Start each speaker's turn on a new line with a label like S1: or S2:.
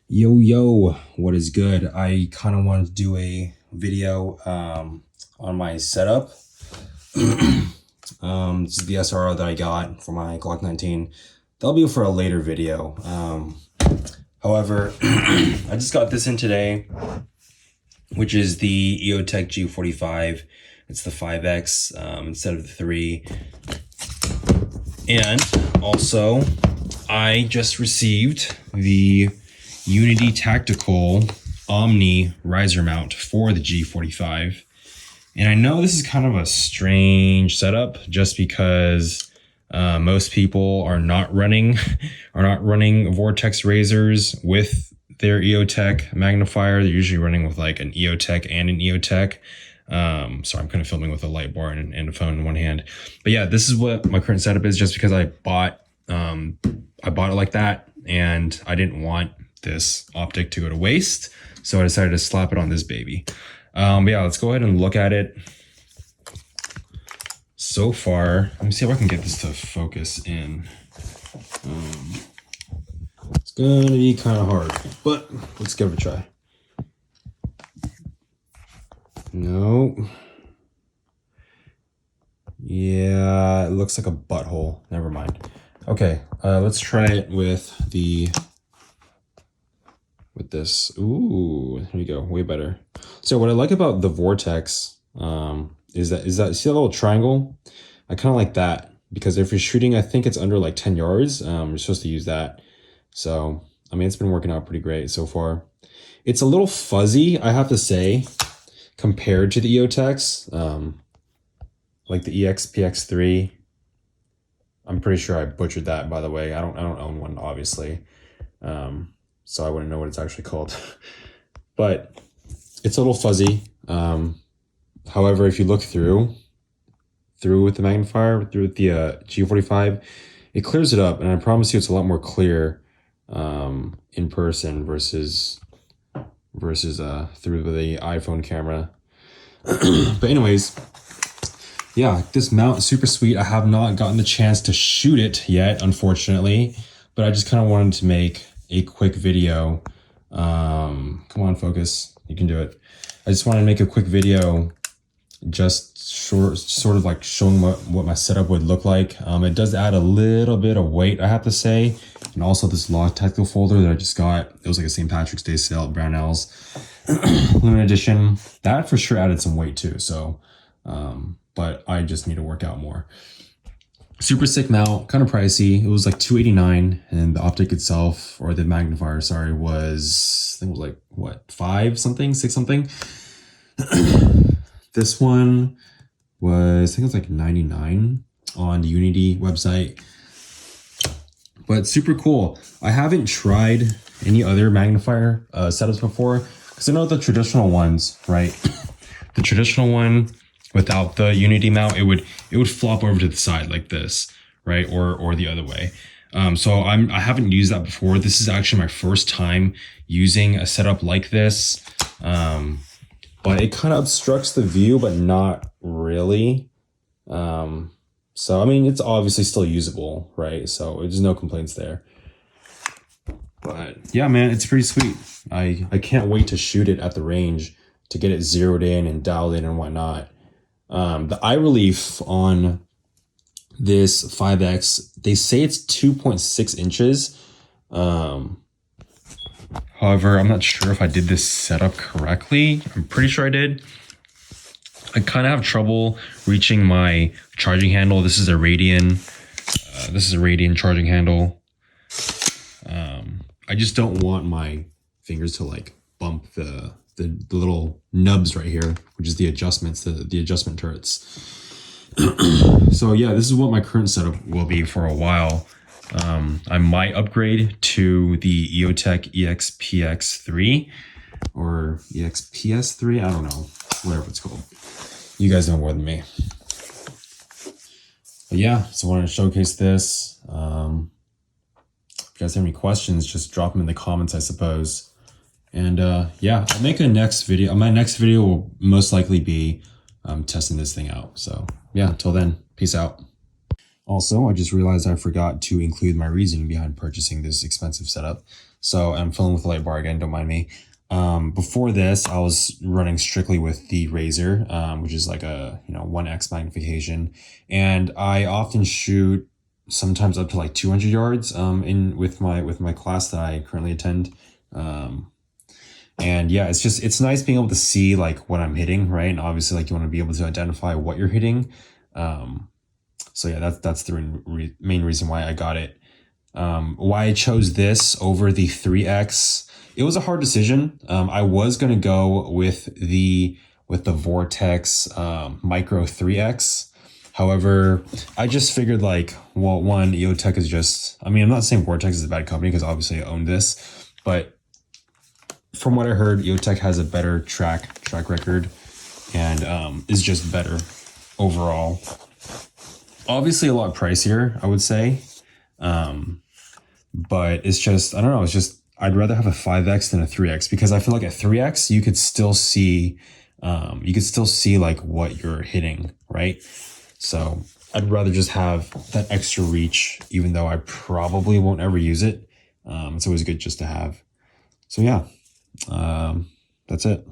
S1: Yo, what is good? I kind of wanted to do a video on my setup. This is the SRO that I got for my Glock 19. That'll be for a later video. However, I just got this in today, which is the EOTech G45. It's the 5X instead of the 3. And also, I just received the Unity Tactical Omni riser mount for the G45. And I know this is kind of a strange setup just because most people are not running Vortex razors with their EOTech magnifier. They're usually running with like an EOTech and an EOTech. Sorry, I'm kind of filming with a light bar and a phone in one hand. But yeah, this is what my current setup is just because I bought it like that and I didn't want this optic to go to waste. So I decided to slap it on this baby. But yeah, let's go ahead and look at it. So far, let me see if I can get this to focus in. It's gonna be kind of hard, but let's give it a try. No. Yeah, it looks like a butthole. Never mind. Okay, let's try it with this. Ooh, here we go. Way better. So what I like about the Vortex is that see that little triangle? I kind of like that because if you're shooting, I think it's under like 10 yards. You're supposed to use that. So, I mean, it's been working out pretty great so far. It's a little fuzzy, I have to say, compared to the EOTechs, like the EXPX3. I'm pretty sure I butchered that, by the way. I don't own one, obviously. So I wouldn't know what it's actually called. But it's a little fuzzy. However, if you look through with the magnifier, through with the G45, it clears it up. And I promise you it's a lot more clear in person versus through the iPhone camera. But anyways, yeah, this mount is super sweet. I have not gotten the chance to shoot it yet, unfortunately, but I just kind of wanted to make a quick video. Come on, focus. You can do it. I just wanted to make a quick video just sort of like showing what my setup would look like. It does add a little bit of weight, I have to say. And also this log tactical folder that I just got. It was like a St. Patrick's Day sale at Brownells. Limited edition. That for sure added some weight too. So, but I just need to work out more. Super sick mount, kind of pricey. It was like $289, and the optic itself, or the magnifier, sorry, was, I think it was like, what, 5 something, 6 something? This one was, I think it was like 99 on the Unity website. But super cool. I haven't tried any other magnifier setups before, because I know the traditional ones, right? The traditional one without the Unity mount, it would flop over to the side like this, right? Or the other way. So I haven't used that before. This is actually my first time using a setup like this. But it kind of obstructs the view, but not really. So, I mean, it's obviously still usable, right? So there's no complaints there. But yeah, man, it's pretty sweet. I can't wait to shoot it at the range to get it zeroed in and dialed in and whatnot. The eye relief on this 5X, they say it's 2.6 inches. However, I'm not sure if I did this setup correctly. I'm pretty sure I did. I kind of have trouble reaching my charging handle. This is a Radian. This is a Radian charging handle. I just don't want my fingers to like bump the little nubs right here, which is the adjustments, the adjustment turrets. So yeah, this is what my current setup will be for a while. I might upgrade to the EOTech EXPX3 or EXPS3. I don't know, whatever it's called. You guys know more than me. But yeah, so I wanted to showcase this. If you guys have any questions, just drop them in the comments, I suppose. And yeah, I'll make a next video. My next video will most likely be testing this thing out. So yeah, until then, peace out. Also, I just realized I forgot to include my reasoning behind purchasing this expensive setup. So I'm filling with the light bar again, don't mind me. Before this, I was running strictly with the Razor, which is like a 1x magnification, and I often shoot sometimes up to like 200 yards in with my class that I currently attend. And yeah, it's nice being able to see like what I'm hitting, right? And obviously, like you want to be able to identify what you're hitting. So yeah, that's the main reason why I got it. Why I chose this over the 3X. It was a hard decision. I was gonna go with the Vortex Micro 3X. However, I just figured like, well, one, EOTech is just, I mean, I'm not saying Vortex is a bad company because obviously I own this, but from what I heard, EOTech has a better track record and is just better overall. Obviously a lot pricier, I would say. But it's just, I don't know, it's just, I'd rather have a 5X than a 3X because I feel like a 3X, you could still see like what you're hitting, right? So I'd rather just have that extra reach, even though I probably won't ever use it. It's always good just to have. So yeah, that's it.